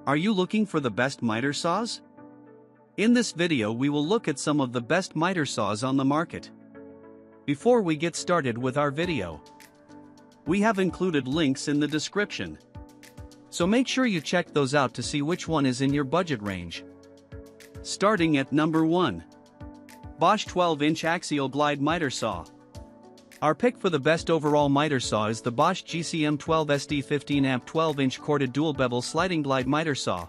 Are you looking for the best miter saws? In this video we will look at some of the best miter saws on the market. Before we get started with our video, we have included links in the description. So make sure you check those out to see which one is in your budget range. Starting at number 1. Bosch 12-inch Axial Glide Miter Saw. Our pick for the best overall miter saw is the Bosch GCM 12 SD 15 amp 12-inch corded dual bevel sliding glide miter saw.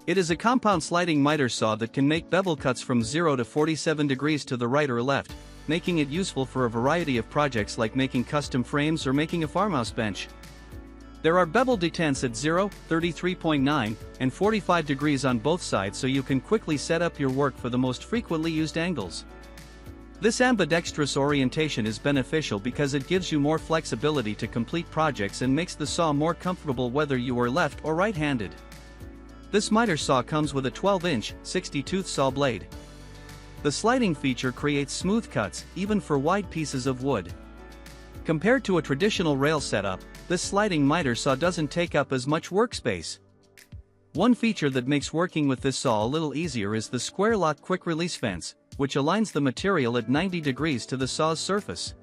It is a compound sliding miter saw that can make bevel cuts from 0 to 47 degrees to the right or left, making it useful for a variety of projects like making custom frames or making a farmhouse bench. There are bevel detents at 0, 33.9, and 45 degrees on both sides, so you can quickly set up your work for the most frequently used angles. This ambidextrous orientation is beneficial because it gives you more flexibility to complete projects and makes the saw more comfortable whether you are left or right-handed. This miter saw comes with a 12-inch, 60-tooth saw blade. The sliding feature creates smooth cuts, even for wide pieces of wood. Compared to a traditional rail setup, this sliding miter saw doesn't take up as much workspace. One feature that makes working with this saw a little easier is the square lock quick release fence, which aligns the material at 90 degrees to the saw's surface.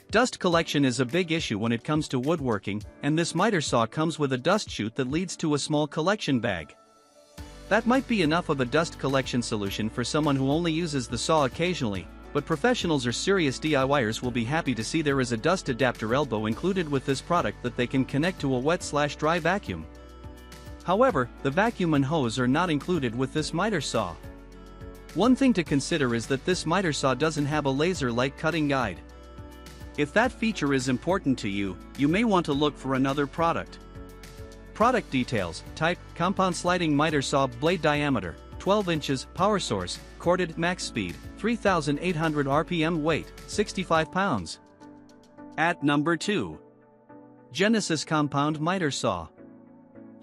Dust collection is a big issue when it comes to woodworking, and this miter saw comes with a dust chute that leads to a small collection bag. That might be enough of a dust collection solution for someone who only uses the saw occasionally, but professionals or serious DIYers will be happy to see there is a dust adapter elbow included with this product that they can connect to a wet/dry vacuum. However, the vacuum and hose are not included with this miter saw. One thing to consider is that this miter saw doesn't have a laser light cutting guide. If that feature is important to you, you may want to look for another product. Product details: type, compound sliding miter saw, blade diameter, 12 inches, power source, corded, max speed, 3,800 RPM, weight, 65 pounds. At number 2. Genesis Compound Miter Saw.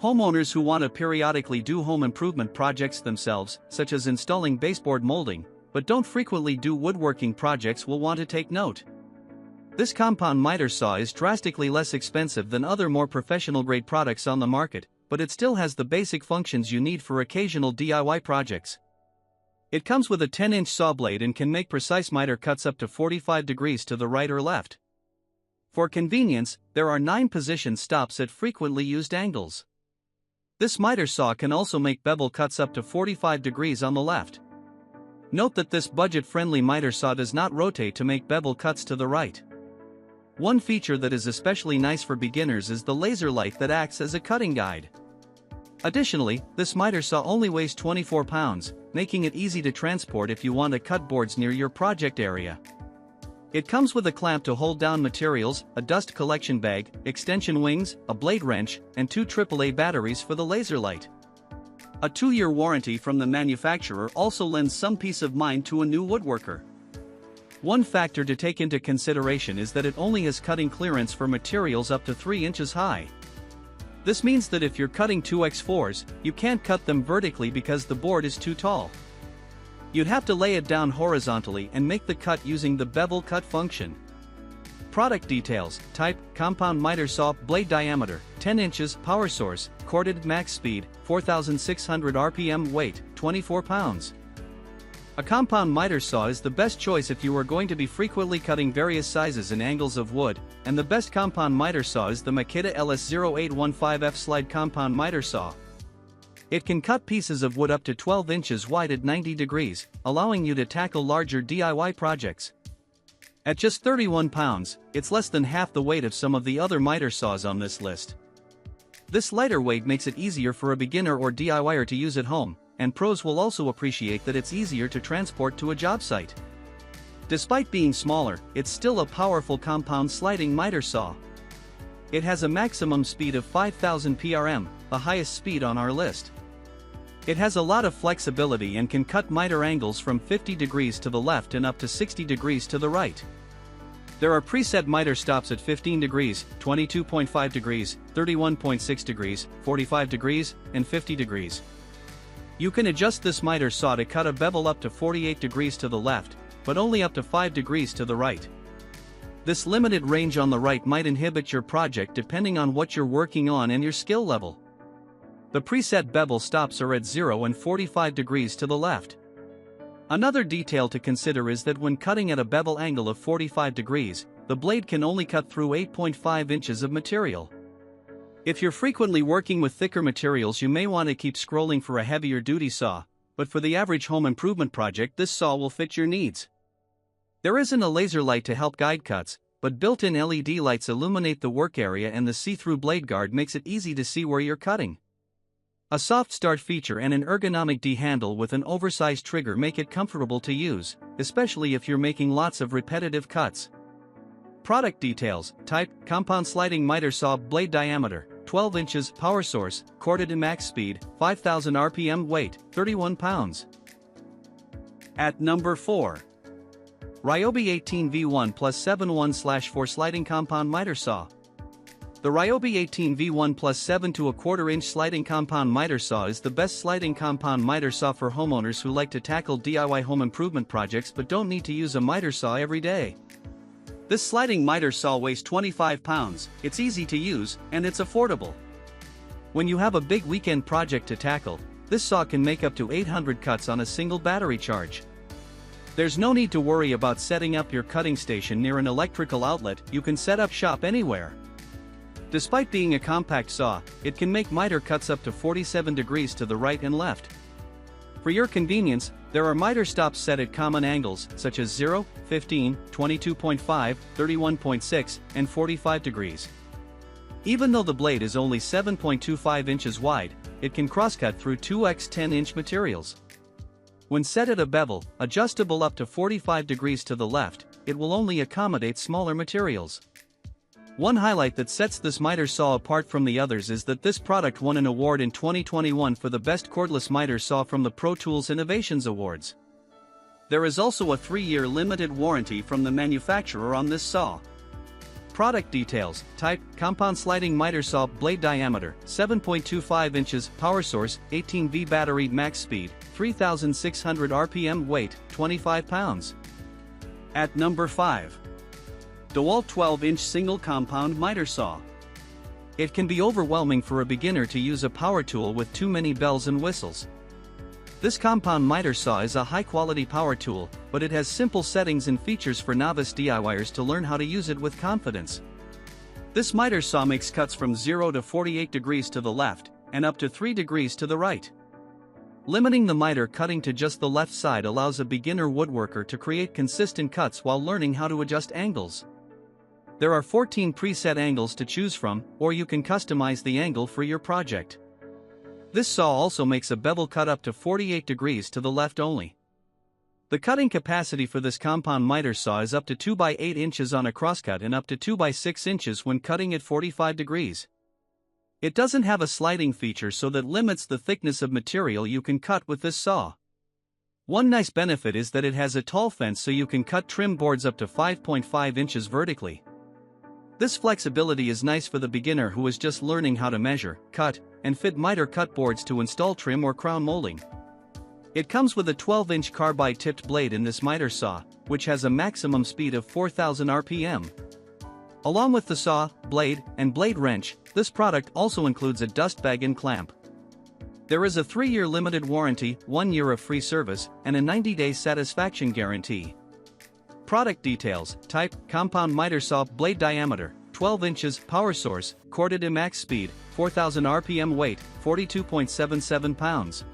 Homeowners who want to periodically do home improvement projects themselves, such as installing baseboard molding, but don't frequently do woodworking projects, will want to take note. This compound miter saw is drastically less expensive than other more professional-grade products on the market, but it still has the basic functions you need for occasional DIY projects. It comes with a 10-inch saw blade and can make precise miter cuts up to 45 degrees to the right or left. For convenience, there are 9 position stops at frequently used angles. This miter saw can also make bevel cuts up to 45 degrees on the left. Note that this budget-friendly miter saw does not rotate to make bevel cuts to the right. One feature that is especially nice for beginners is the laser light that acts as a cutting guide. Additionally, this miter saw only weighs 24 pounds, making it easy to transport if you want to cut boards near your project area. It comes with a clamp to hold down materials, a dust collection bag, extension wings, a blade wrench, and 2 AAA batteries for the laser light. A 2-year warranty from the manufacturer also lends some peace of mind to a new woodworker. One factor to take into consideration is that it only has cutting clearance for materials up to 3 inches high. This means that if you're cutting 2x4s, you can't cut them vertically because the board is too tall. You'd have to lay it down horizontally and make the cut using the bevel cut function. Product details: type, compound miter saw, blade diameter, 10 inches, power source, corded, max speed, 4,600 RPM, weight, 24 pounds. A compound miter saw is the best choice if you are going to be frequently cutting various sizes and angles of wood, and the best compound miter saw is the Makita LS0815F Slide Compound Miter Saw. It can cut pieces of wood up to 12 inches wide at 90 degrees, allowing you to tackle larger DIY projects. At just 31 pounds, it's less than half the weight of some of the other miter saws on this list. This lighter weight makes it easier for a beginner or DIYer to use at home, and pros will also appreciate that it's easier to transport to a job site. Despite being smaller, it's still a powerful compound sliding miter saw. It has a maximum speed of 5,000 PRM, the highest speed on our list. It has a lot of flexibility and can cut miter angles from 50 degrees to the left and up to 60 degrees to the right. There are preset miter stops at 15 degrees, 22.5 degrees, 31.6 degrees, 45 degrees, and 50 degrees. You can adjust this miter saw to cut a bevel up to 48 degrees to the left, but only up to 5 degrees to the right. This limited range on the right might inhibit your project depending on what you're working on and your skill level. The preset bevel stops are at 0 and 45 degrees to the left. Another detail to consider is that when cutting at a bevel angle of 45 degrees, the blade can only cut through 8.5 inches of material. If you're frequently working with thicker materials, you may want to keep scrolling for a heavier duty saw, but for the average home improvement project, this saw will fit your needs. There isn't a laser light to help guide cuts, but built-in LED lights illuminate the work area, and the see-through blade guard makes it easy to see where you're cutting. A soft start feature and an ergonomic D-handle with an oversized trigger make it comfortable to use, especially if you're making lots of repetitive cuts. Product details: type, compound sliding miter saw, blade diameter, 12 inches, power source, corded and max speed, 5000 RPM, weight, 31 pounds. At number 4. Ryobi 18V1 Plus 7/1/4 sliding compound miter saw. The Ryobi 18V1 Plus 7 to 1/4 inch sliding compound miter saw is the best sliding compound miter saw for homeowners who like to tackle DIY home improvement projects but don't need to use a miter saw every day. This sliding miter saw weighs 25 pounds, it's easy to use, and it's affordable. When you have a big weekend project to tackle, this saw can make up to 800 cuts on a single battery charge. There's no need to worry about setting up your cutting station near an electrical outlet, you can set up shop anywhere. Despite being a compact saw, it can make miter cuts up to 47 degrees to the right and left. For your convenience, there are miter stops set at common angles, such as 0, 15, 22.5, 31.6, and 45 degrees. Even though the blade is only 7.25 inches wide, it can crosscut through 2x 10-inch materials. When set at a bevel, adjustable up to 45 degrees to the left, it will only accommodate smaller materials. One highlight that sets this miter saw apart from the others is that this product won an award in 2021 for the best cordless miter saw from the Pro Tools Innovations Awards. There is also a 3-year limited warranty from the manufacturer on this saw. Product details: type, compound sliding miter saw, blade diameter, 7.25 inches, power source, 18V battery, max speed, 3600 RPM, weight, 25 pounds. At number 5. DeWalt 12-inch single compound miter saw. It can be overwhelming for a beginner to use a power tool with too many bells and whistles. This compound miter saw is a high-quality power tool, but it has simple settings and features for novice DIYers to learn how to use it with confidence. This miter saw makes cuts from 0 to 48 degrees to the left, and up to 3 degrees to the right. Limiting the miter cutting to just the left side allows a beginner woodworker to create consistent cuts while learning how to adjust angles. There are 14 preset angles to choose from, or you can customize the angle for your project. This saw also makes a bevel cut up to 48 degrees to the left only. The cutting capacity for this compound miter saw is up to 2 by 8 inches on a crosscut and up to 2 by 6 inches when cutting at 45 degrees. It doesn't have a sliding feature, so that limits the thickness of material you can cut with this saw. One nice benefit is that it has a tall fence, so you can cut trim boards up to 5.5 inches vertically. This flexibility is nice for the beginner who is just learning how to measure, cut, and fit miter cut boards to install trim or crown molding. It comes with a 12-inch carbide tipped blade in this miter saw, which has a maximum speed of 4000 RPM. Along with the saw, blade, and blade wrench, this product also includes a dust bag and clamp. There is a 3-year limited warranty, 1 year of free service, and a 90-day satisfaction guarantee. Product details: type, compound miter saw, blade diameter, 12 inches, power source, corded and max speed, 4000 RPM, weight, 42.77 pounds.